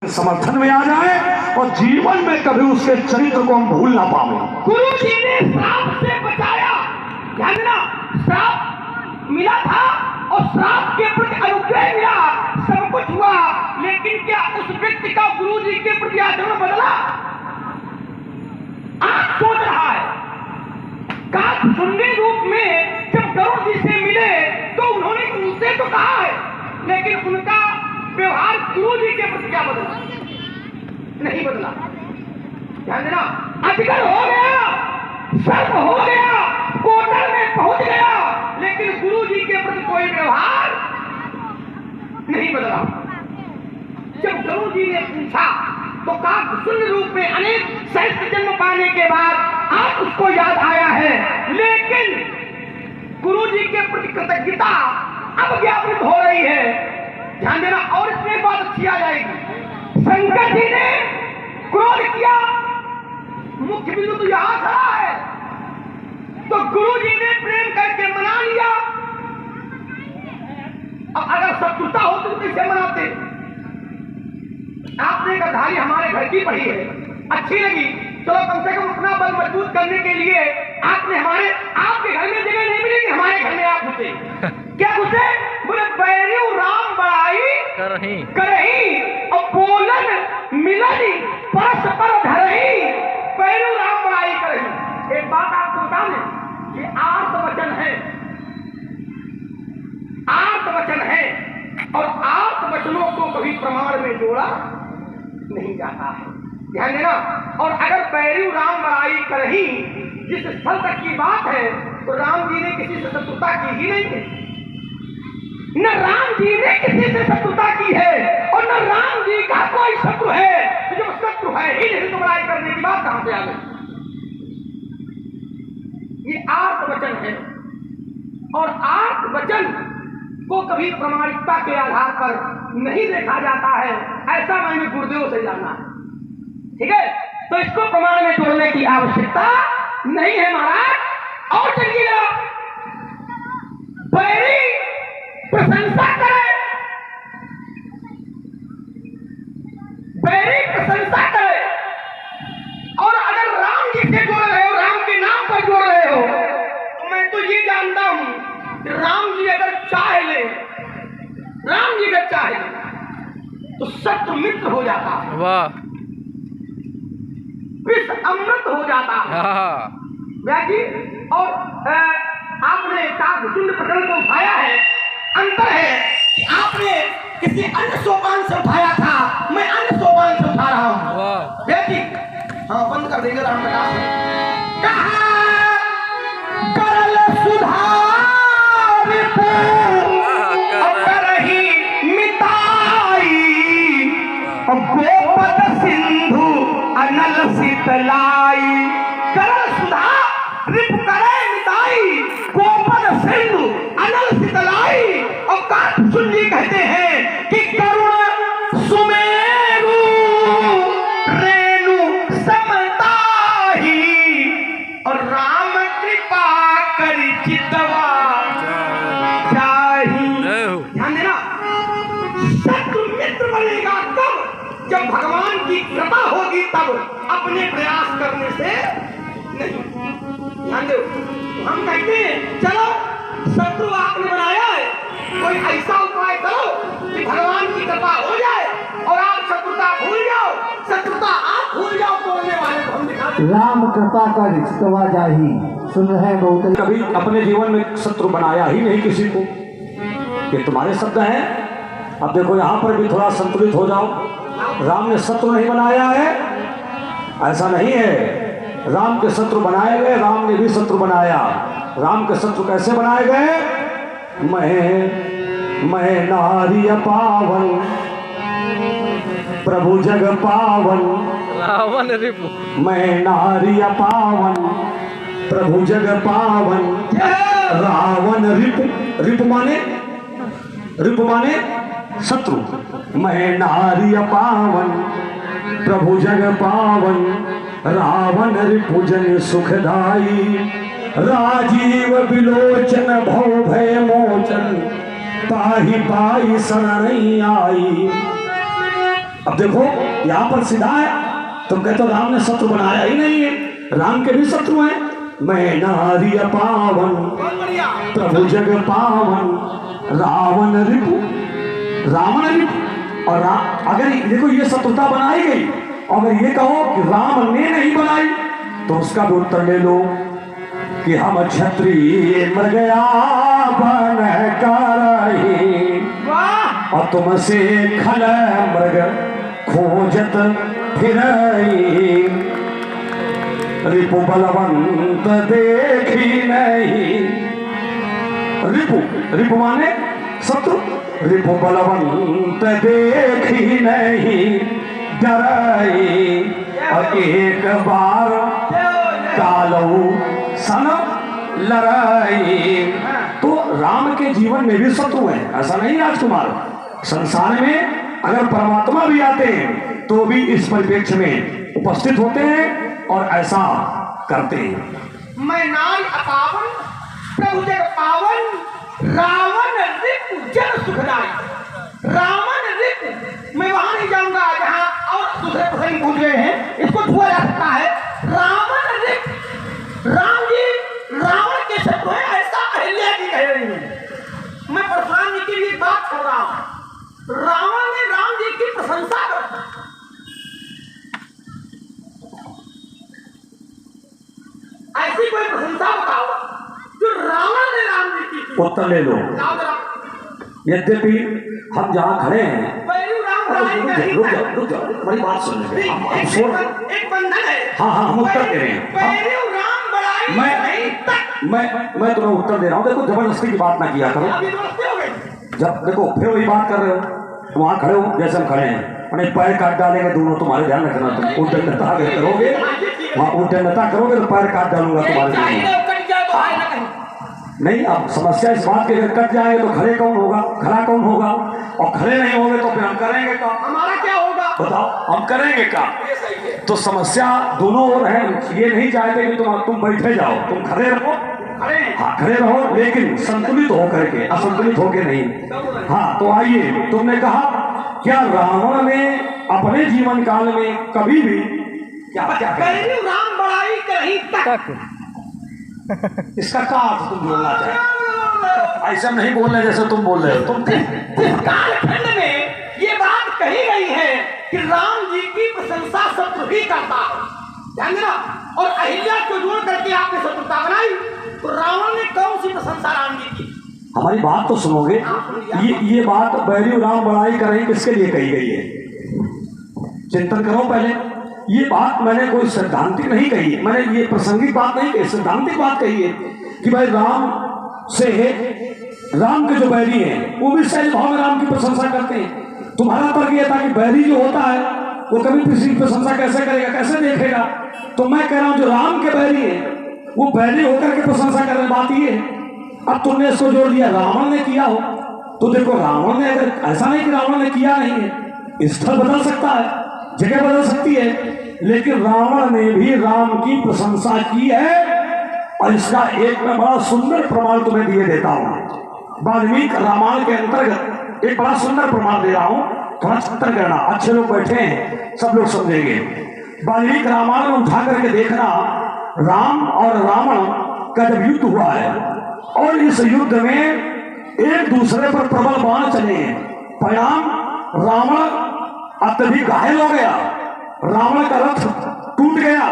समर्थन में आ जाए और जीवन में कभी उसके चरित्र को हम भूल ना पावे। गुरु जी ने श्राप से बचाया। ध्यान देना, श्राप मिला था और श्राप के प्रति अनुग्रह मिला, सब कुछ हुआ, लेकिन क्या उस व्यक्ति का गुरु जी के प्रति आचरण बदला? आज सोच रहा है काश सुनने रूप में जब गरुड़ जी से मिले तो उन्होंने उनसे तो कहा है, लेकिन उनका व्यवहार गुरु जी के प्रति क्या बदला? नहीं बदला। ध्यान देना, अजगर हो गया, सर्प हो गया, कोटल में पहुंच गया, लेकिन गुरु जी के प्रति कोई व्यवहार नहीं बदला। जब गुरु जी ने पूछा तो कहा शून्य रूप में अनेक सहस्त्र जन्म पाने के बाद आज उसको याद आया है, लेकिन गुरु जी के प्रति कृतज्ञता अब ज्ञापित हो रही है। ध्यान देना, और इसमें एक बात अच्छी आ जाएगी। शंकर जी ने क्रोध किया, मुख्य बिंदु तो यहां खड़ा है, तो गुरु जी ने प्रेम करके मना लिया। अब अगर शत्रुता होती तो कैसे मनाते? आपने गद्दारी हमारे घर की पढ़ी है, अच्छी लगी, चलो कम से कम अपना बल मजबूत करने के लिए आपने आपके घर में जगह नहीं मिलेगी, हमारे घर में आप घुसे। क्या घुसे? बोले बैरियो राम बड़ाई करही और बोलन मिलनी परस्पर धरही, बैरियो राम बड़ाई करही। एक बात आपको बता दें, ये आर्त वचन है, आर्त वचन है, और आर्त वचनों को कभी प्रमाण में जोड़ा नहीं जाता है। ध्यान देना, और अगर बैरियो राम बड़ाई करही जिस स्थल तक की बात है, तो राम जी ने किसी से शत्रुता की ही नहीं है, न राम जी ने किसी से शत्रुता की है, और न राम जी का कोई शत्रु है। तो जब शत्रु है ही नहीं तो बड़ाई करने की बात कहां से आ गई? ये आर्त वचन है, और आर्त वचन को कभी प्रामाणिकता के आधार पर नहीं देखा जाता है, ऐसा मैंने गुरुदेव से जाना है। ठीक है, तो इसको प्रमाण में जोड़ने की आवश्यकता नहीं है महाराज। और चलिएगा, बैरी प्रशंसा करे, बैरी प्रशंसा करे, और अगर राम जी से जोड़ रहे हो, राम के नाम पर जोड़ रहे हो, तो मैं तो ये जानता हूं कि राम जी अगर चाहे ले, राम जी अगर चाहे ले तो शत्रु मित्र हो जाता है, वाह, विष अमृत हो जाता है। जी, और आपने काकभुचुंड प्रकरण को उठाया है, अंतर है कि आपने किसी अन्य सोपान से उठाया था, मैं अन्य सोपान से उठा रहा हूं। जी, हाँ, बंद कर देंगे राम प्रकाश। कहा करल सुधार करही मिताई, गोपद सिंधु अनल शीतलाई। करल सुधा रिप करे मिताई, गोपद सिंधु अनल शीतलाई। और काकभुचुंड जी कहते हैं कि करुण सुमेरु रेणु समताही, और राम कृपा करि चितवा चाही। ध्यान देना, शत्रु मित्र बनेगा तब जब भगवान की कृपा होगी, तब अपने प्रयास करने से नहीं। ध्यान दो, हम कहते हैं चलो शत्रु आपने बनाया है, कोई ऐसा उपाय करो कि भगवान की कृपा हो जाए और आप शत्रुता भूल जाओ, शत्रुता आप भूल जाओ, बोलने वाले को हम दिखा दें। राम कृपा कर चितवा जाही, सुन रहे बहुत। कभी अपने जीवन में शत्रु बनाया ही नहीं किसी को, ये तुम्हारे शब्द हैं। अब देखो यहाँ पर भी थोड़ा संतुलित हो जाओ। राम ने शत्रु नहीं बनाया है, ऐसा नहीं है। राम के शत्रु बनाए गए, राम ने भी शत्रु बनाया। राम के शत्रु कैसे बनाए गए? मैं नारी पावन प्रभु जग पावन, रावण रिपु, मैं नारी पावन प्रभु जग पावन, रावण रिपु माने शत्रु। मैं नारी पावन प्रभु जग पावन, रावण रिपु जन सुखदाई। राजीव विलोचन भव भय मोचन, पाही पाई शरण आई। अब देखो यहाँ पर सीधा है, तुम कहते हो राम ने शत्रु बनाया ही नहीं है, राम के भी शत्रु हैं। मैं नारी पावन प्रभु जग पावन रावण रिपु, रावण रिपु। और अगर देखो ये शत्रुता बनाई गई, अगर ये कहो कि राम ने नहीं बनाई तो उसका भी उत्तर ले लो कि हम क्षत्रिय मर गया बन करही और तुमसे खल मृग खोजत फिरई, रिपु बलवंत देखी नहीं। रिपु, रिपु माने शत्रु, रिपु बलवंत देखी नहीं डरई और एक बार कालऊ सन लड़ाई। तो राम के जीवन में भी शत्रु हैं, ऐसा नहीं राजकुमार। संसार में अगर परमात्मा भी आते हैं तो भी इस परिप्रेक्ष्य में उपस्थित होते हैं और ऐसा करते हैं। मैं नारी अपावन प्रभु जग पावन रावण रिपु जन सुखदाई। रावण रिपु मैं वहां नहीं जाऊंगा जहां और दूसरे प्रसंग पूछ रहे हैं, इसको छुआ जा सकता है। रावण रिपु, राम जी रावण के शत्रु है ऐसा अहिल्या जी कह रही है। मैं परेशान जी के लिए बात कर रहा हूं। रावण ने राम जी की प्रशंसा करता, ऐसी कोई प्रशंसा बताओ जो रावण ने राम जी की। उत्तर ले लो। यद्यपि हम जहाँ खड़े हैं, रुक जाओ, मेरी बात सुन लो। एक बंधन है। हाँ हाँ, हम उत्तर दे रहे हैं। मैं तुम्हें उत्तर दे रहा हूँ। देखो जबरदस्ती की बात ना किया करो। जब देखो फिर वही बात कर रहे हो, वहाँ खड़े हो जैसे हम खड़े हैं, उन्हें पैर काट डालेंगे दोनों, तुम्हारे ध्यान रखना। तुम उल्टा करोगे, वहाँ उल्टा करोगे तो पैर काट डालूंगा तुम्हारे। नहीं, अब समस्या इस बात के अगर कट जाएंगे तो खड़े कौन होगा, खड़ा कौन होगा, और खड़े नहीं होंगे तो फिर हम करेंगे क्या? हमारा क्या होगा बताओ, हम करेंगे क्या? तो समस्या दोनों ओर है। ये नहीं चाहते कि तुम बैठे जाओ, तुम खड़े रहो। हाँ खड़े रहो, लेकिन संतुलित होकर के, असंतुलित होकर नहीं। हाँ तो आइए, तुमने कहा क्या रावण ने अपने जीवन काल में कभी भी क्या राम बड़ाई कहीं तक इसका क्या अर्थ तुम बोलना चाहे? ऐसा नहीं बोलने जैसे तुम बोल रहे हो। तुम कालखंड में ये बात कही गई है कि राम जी की प्रशंसा शत्रु ही करता है, ध्यान देना। और अहिल्या को जोड़ करके आपने शत्रुता बनाई, तो रावण ने कौन सी प्रशंसा राम जी की? हमारी बात तो सुनोगे। ये बात बैरी राम बड़ाई करें किसके लिए कही गई है? चिंतन करो पहले। ये बात मैंने कोई सैद्धांतिक नहीं कही है, मैंने ये प्रासंगिक बात नहीं कही, सैद्धांतिक बात कही है कि भाई राम के जो बैरी हैं वो भी सहज भाव में राम की प्रशंसा करते हैं। तुम्हारा तर्क ये था कि बैरी जो होता है वो कभी किसी की प्रशंसा कैसे करेगा, कैसे देखेगा? तो मैं कह रहा हूं जो राम के बैरी हैं वो बैरी होकर के प्रशंसा कर रहे, बात ये है। अब तुमने इसको जोड़ दिया रावण ने किया हो, तो देखो रावण ने, अगर ऐसा नहीं कि रावण ने किया नहीं है, स्थल बदल सकता है, जगह बदल सकती है, लेकिन रावण ने भी राम की प्रशंसा की है। और इसका एक मैं बड़ा सुंदर प्रमाण तुम्हें दिए देता हूं। वाल्मीकि रामायण के अंतर्गत एक बड़ा सुंदर प्रमाण दे रहा हूं, थोड़ा चिंतन करना। अच्छे लोग बैठे हैं, सब लोग समझेंगे। वाल्मीकि रामायण में उठा करके देखना, राम और रावण का जब युद्ध हुआ है और इस युद्ध में एक दूसरे पर प्रबल बाण चले हैं, परिणाम रावण अत्यधिक घायल हो गया, रावण का रथ टूट गया,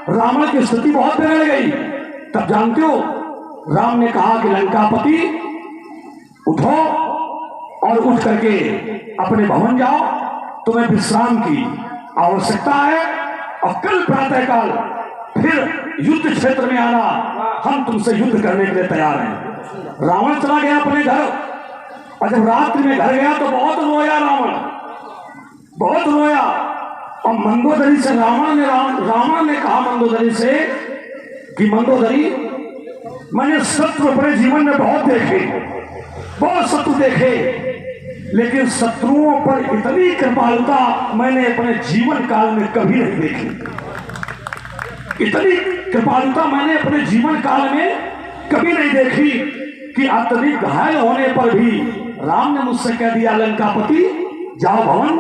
रावण की स्थिति बहुत बिगड़ गई। तब जानते हो राम ने कहा कि लंकापति उठो और उठ करके अपने भवन जाओ, तुम्हें विश्राम की आवश्यकता है और कल प्रातःकाल फिर युद्ध क्षेत्र में आना, हम तुमसे युद्ध करने के लिए तैयार हैं। रावण चला गया अपने घर, और जब रात्रि में घर गया तो बहुत रोया रावण, बहुत रोया। और मंदोदरी से रावण ने कहा मंदोदरी से कि मंदोदरी, मैंने शत्रु अपने जीवन में बहुत देखे, बहुत शत्रु देखे, लेकिन शत्रुओं पर इतनी कृपालुता मैंने अपने जीवन काल में कभी नहीं देखी। इतनी कृपालुता मैंने अपने जीवन काल में कभी नहीं देखी कि अत्यधिक घायल होने पर भी राम ने मुझसे कह दिया लंकापति जाओ भवन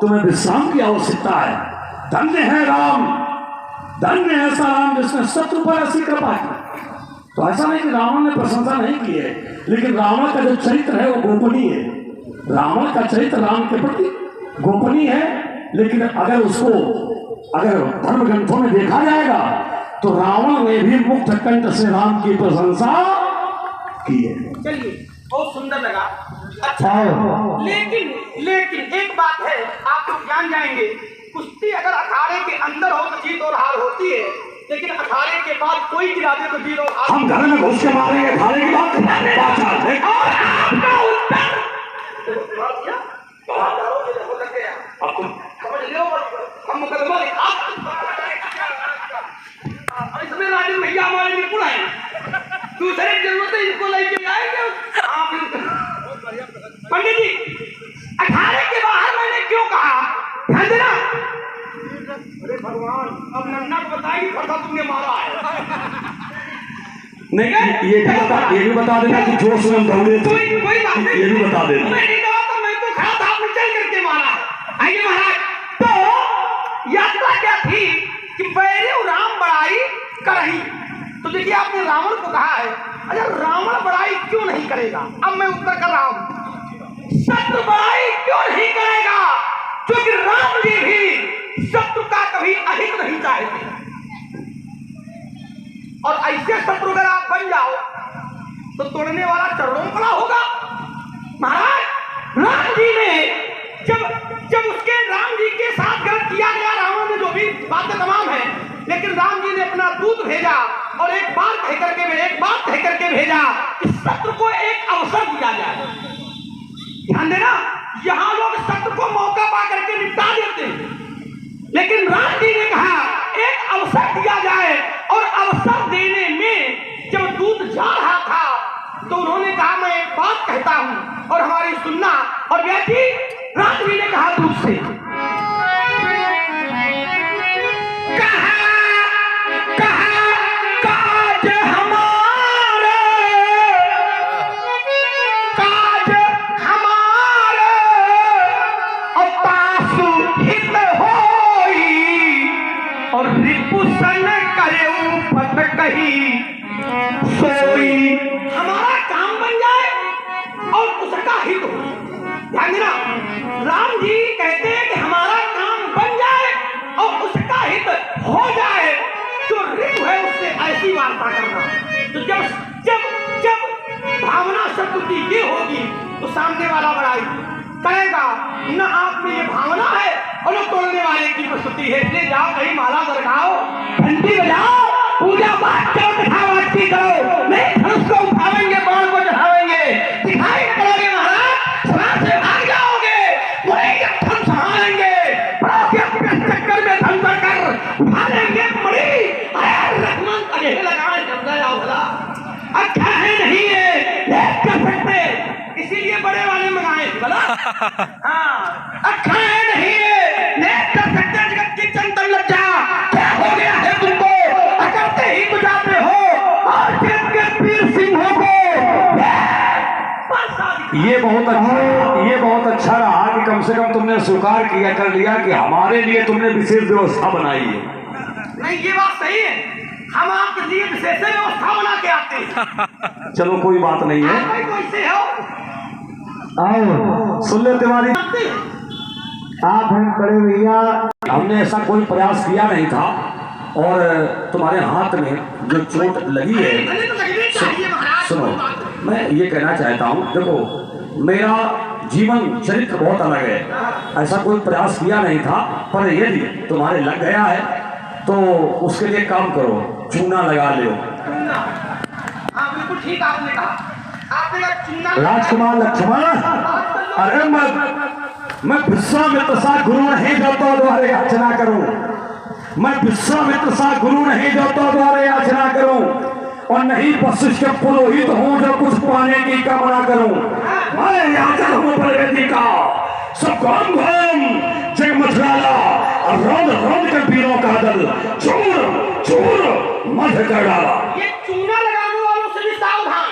तुम्हें विश्राम की आवश्यकता है। धन्य है राम, धन्य है ऐसा राम जिसने शत्रु पर ऐसी कृपा की। तो ऐसा नहीं कि रावण ने प्रशंसा नहीं की है, लेकिन रावण का जो चरित्र है वो गोपनीय है। रावण का चरित्र राम के प्रति गोपनीय है, लेकिन अगर धर्म ग्रंथों में देखा जाएगा तो रावण ने भी मुक्त कंठ से राम की प्रशंसा की है। चलिए, बहुत सुंदर लगा। अच्छा, लेकिन एक बात है, आप लोग जान जाएंगे, कुश्ती अगर अखाड़े के अंदर हो तो जीत और हार होती है, लेकिन अखाड़े के बाद कोई गिरा दे तो जीत और हार। हम घर में घुस के मारेंगे, अखाड़े की बात और आपका उत्तर समझ लो, हम मुकदमा इसमें राजन भैया हमारे बिल्कुल आए, दूसरे जरूरत है इसको लेके आएंगे। पंडित जी, अखाड़े के बाहर मैंने क्यों कहा, ध्यान देना। अरे भगवान, अब नन्ना को बताइए फटा तुमने मारा है। नहीं, ये भी बता देना कि जोश में दौड़े थे, कोई बात नहीं, ये भी बता देना। मैं नहीं कहा तो मैं तो खड़ा था, आपने चल करके मारा। आइए महाराज, तो यात्रा क्या थी कि बैरे राम बड़ाई करही। तो देखिए, आपने रावण को कहा है, अच्छा रावण बड़ाई क्यों नहीं करेगा? अब मैं उत्तर कर रहा हूं, शत्रु बड़ाई क्यों नहीं करेगा? क्योंकि राम जी भी शत्रु का कभी अहित नहीं चाहते, और ऐसे शत्रु अगर आप बन जाओ तो तोड़ने वाला चरणों में खड़ा होगा। महाराज, राम जी ने जब उसके राम जी के साथ गलत किया गया, रावण ने जो भी बातें तमाम है, लेकिन राम जी ने अपना दूत भेजा और एक बात कह करके भेजा कि शत्रु को एक अवसर दिया जाए। ध्यान देना, यहाँ लोग शत्रु को मौका पा करके निपटा देते हैं, लेकिन राम जी ने कहा एक अवसर दिया जाए। और अवसर देने में जब दूत जा रहा था तो उन्होंने कहा मैं एक बात कहता हूं और हमारी सुनना। और व्यक्ति राम जी ने कहा दूत से, काज हमारे और तासु हित होई, और रिपुसन करे पत कही सोई। हमारा काम बन जाए और उसका हित हो। ध्यान देना, राम जी कहते हैं कि हमारा काम बन जाए और उसका हित हो जाए। जो रिपु है उससे ऐसी वार्ता करना। तो जब भावना शब्द की ये होगी तो सामने वाला बड़ाई करेगा। न आप में ये भावना है और न तोड़ने वाले की प्रस्तुति है। इसलिए जाओ कहीं माला दरगाओ, घंटी बजाओ, पूजा पाठ करो, कथावार्ती करो, नहीं धनुष को उठावेंगे, बाण को चढ़ावेंगे, दिखाई न पड़ोगे महाराज, समाज से भाग जाओगे, मुड़ेंगे धन संभालेंगे, चक्कर में धन कर उठा लेंगे मणि। रखमन अगे लगाए जब गया भला, अच्छा है नहीं है देख कर सकते, इसीलिए बड़े वाले मंगाए भला। हाँ, अच्छा है नहीं है देख कर सकते, जगत की चंदन लज्जा क्या हो गया है तुमको, अकड़ते ही तो जाते हो और जगत के पीर सिंहों को। ये बहुत अच्छा रहा कि कम से कम तुमने स्वीकार किया, कर लिया कि हमारे लिए तुमने विशेष व्यवस्था बनाई है। नहीं, ये बात सही है, हम आपके लिए विशेष व्यवस्था बना के आते हैं। चलो कोई बात नहीं है, आप कैसे हो? आओ सुन ले तिवारी, आप हैं बड़े भैया, हमने ऐसा कोई प्रयास किया नहीं था। और तुम्हारे हाथ में जो चोट लगी है, सुनो, मैं ये कहना चाहता हूँ, देखो मेरा जीवन चरित्र बहुत अलग है, ऐसा कोई प्रयास किया नहीं था, पर यदि तुम्हारे लग गया है तो उसके लिए काम करो, चूना लगा लो। हाँ बिल्कुल ठीक आपने कहा, आपने कहा चूना। राजकुमार लक्ष्मण, अरे मैं विश्वामित्र सा गुरु नहीं जो तो द्वारे याचना करूं, मैं विश्वामित्र सा गुरु नहीं जो तो द्वारे याचना करूं, और नहीं वशिष्ठ के पुरोहित हूं जो कुछ पाने की कामना करूं। मैं याचक हूं प्रगति का, सब घूम घूम जग मथुराला और रोद रोद के वीरों का दल चूर चूर मध्य कर डाला। ये चूना लगाने वालों से भी सावधान।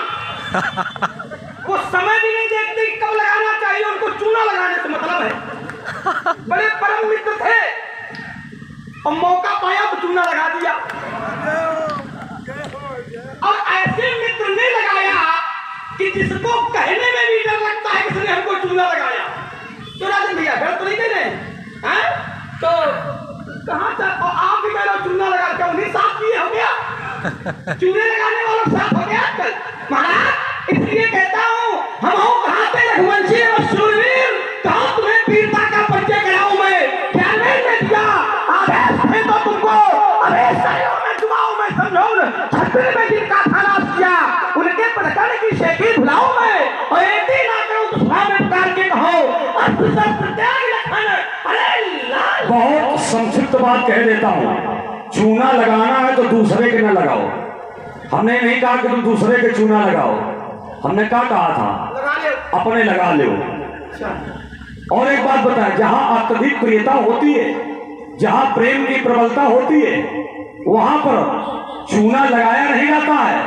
वो समय भी नहीं देखते कब लगाना चाहिए, उनको चूना लगाने से मतलब है। बड़े परम मित्र थे और मौका पाया तो चूना लगा दिया। और ऐसे मित्र ने लगाया कि जिसको कहने में भी डर लगता है किसने हमको चूना लगाया। तो राजन भैया डर तो नहीं दे रहे हैं? तो कहाँ तक और आप भी मेरा चूना लगा के उन्हीं साफ किए हो गया। चूने लगाने वालों साफ हो गया आजकल महाराज। इसलिए कहता हूँ हम हो कहाँ पे रघुवंशी और शूरवीर, कहाँ तुम्हें वीरता का परिचय कराऊं मैं। क्या मैंने दिया आदेश थे तो तुमको अरे सरियों में दुआओं में समझाऊं, छत्र में जिनका थाना किया उनके प्रकरण की शेखी भुलाऊं मैं। और एक दिन आकर उस में पुकार के कहो अस्त्र शस्त्र त्याग लखन। अरे लाल बहुत संक्षिप्त बात कह देता हूँ, चूना लगाना है तो दूसरे के न लगाओ। हमने नहीं कहा कि तुम दूसरे के चूना लगाओ, हमने क्या कहा था लगा ले। अपने लगा लो। और एक बात बताएं, जहां अत्यधिक प्रियता होती है, जहां प्रेम की प्रबलता होती है, वहां पर चूना लगाया नहीं जाता है,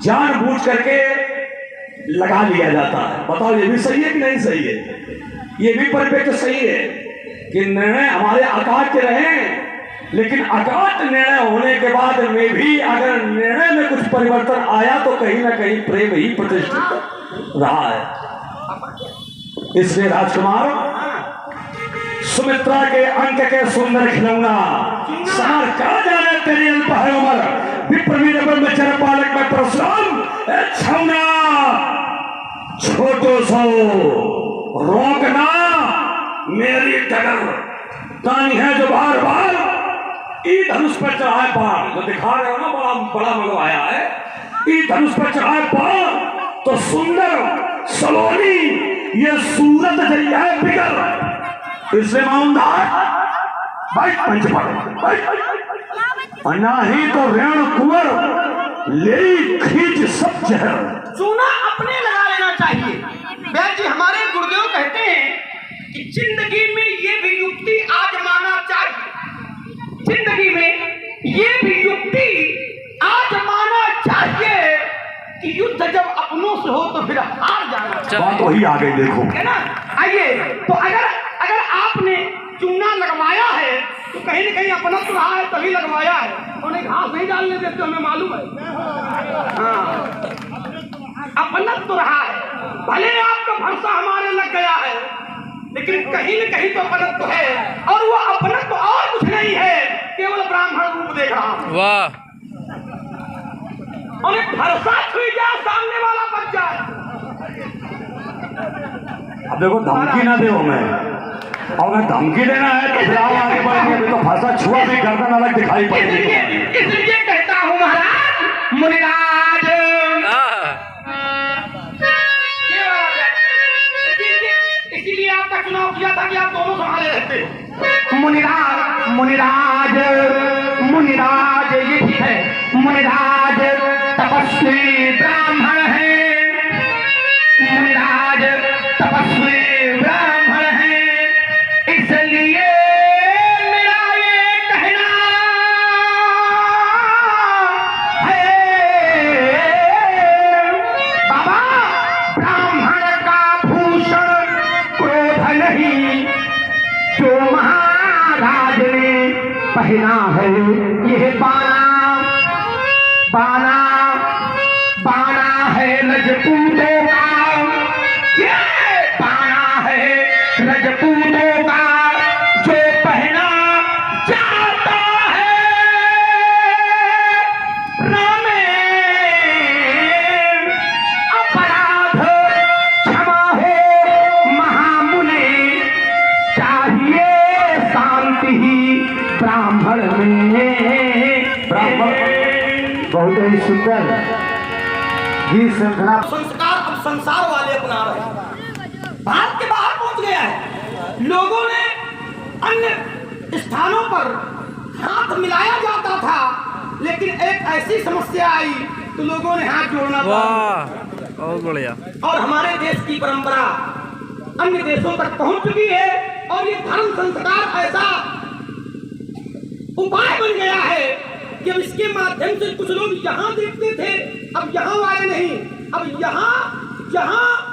जानबूझ करके लगा लिया जाता है। बताओ ये भी सही है कि नहीं सही है? ये भी परिप्रेक्ष्य सही है कि निर्णय हमारे आकाश के रहे, लेकिन आकाश निर्णय होने के बाद में भी अगर निर्णय में कुछ परिवर्तन आया तो कहीं ना कहीं प्रेम ही प्रतिष्ठित रहा है। इसलिए राजकुमार सुमित्रा के अंक के सुंदर खिलौना समर का जाने तेरी अल्प है उम्र, विप्रवीर ब्रह्मचर्य पालक में परशुराम छौना छोटो सो रोकना मेरी डगर तानी है जो बार बार ई धनुष पर चढ़ाए पार। जो दिखा रहे हो ना बड़ा बड़ा मंगवाया है, ई धनुष पर चढ़ाए पार तो सुंदर सलोनी ये सूरत जरिया है बिगड़। इसलिए माउंदार भाई पंच पड़े नहीं तो रेण कुंवर ले खींच सब जहर। चूना अपने लगा लेना चाहिए। बैद जी हमारे गुरुदेव कहते हैं कि जिंदगी में ये भी युक्ति आजमाना चाहिए। जिंदगी में ये भी युक्ति आजमाना चाहिए कि युद्ध जब अपनों से हो तो फिर हार जाना। बात वही आ गई देखो, है ना। आइए तो अगर आपने चूना लगवाया है तो कहीं न कहीं अपना तो रहा है तभी लगवाया है। उन्हें घास नहीं डालने देते हमें मालूम है। हाँ अपना तो रहा है, भले आपका भरोसा हमारे लग गया है लेकिन कहीं न कहीं तो अपना तो है। और वो अपना तो और कुछ नहीं है, केवल ब्राह्मण रूप देख रहा हूं। वाह उन्हें भरोसा छुई जाए सामने वाला बच जाए। अब देखो धमकी ना दो हमें, और अगर धमकी देना है तो फिर आप आगे बढ़ेंगे, अभी तो फांसा छुआ भी गर्दन अलग दिखाई पड़ेगी। इसलिए कहता हूँ महाराज मुनिराज इसीलिए आपका चुनाव किया था कि आप दोनों संभाले रहते। मुनिराज मुनिराज मुनिराज ये ठीक है। मुनिराज तपस्वी ब्राह्मण है, मुनिराज तपस्वी ब्राह्मण है, इसलिए मेरा ये कहना है बाबा ब्राह्मण का भूषण क्रोध नहीं, जो महाराज ने पहना है यह बाना है रजपूतों का, ये बाना है रजपूतों का जो पहना जाता है। रामे अपराध क्षमा हो महामुने, चाहिए शांति ही ब्राह्मण में। ब्राह्मण बहुत ही सुंदर गीत श्रृंखला संस्कार अब संसार वाले अपना रहे हैं। भारत के बाहर पहुंच गया है। लोगों ने अन्य स्थानों पर हाथ मिलाया जाता था, लेकिन एक ऐसी समस्या आई तो लोगों ने हाथ जोड़ना वाह बहुत बढ़िया। और हमारे देश की परंपरा अन्य देशों तक पहुंच चुकी है और ये धर्म संस्कार ऐसा उपाय बन गया है कि अब इसके माध्यम से कुछ लोग यहाँ देखते थे, अब यहाँ वाले नहीं, अब यहाँ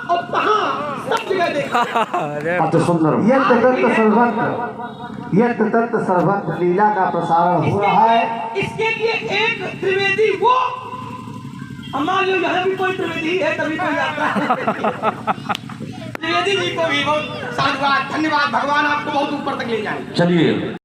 और तहाँ सब जगह देखा। अरे अति सुंदर। यत्र तत्र सर्वत्र यत्र तत्र सर्वत्र लीला का प्रसारण हो रहा है। इसके लिए एक त्रिवेदी वो, मान लो यहाँ भी कोई त्रिवेदी है तभी कोई यात्रा है। त्रिवेदी जी को भी बहुत साधुवाद, धन्यवाद, भगवान आपको बहुत ऊपर तक ले जाए। चलिए।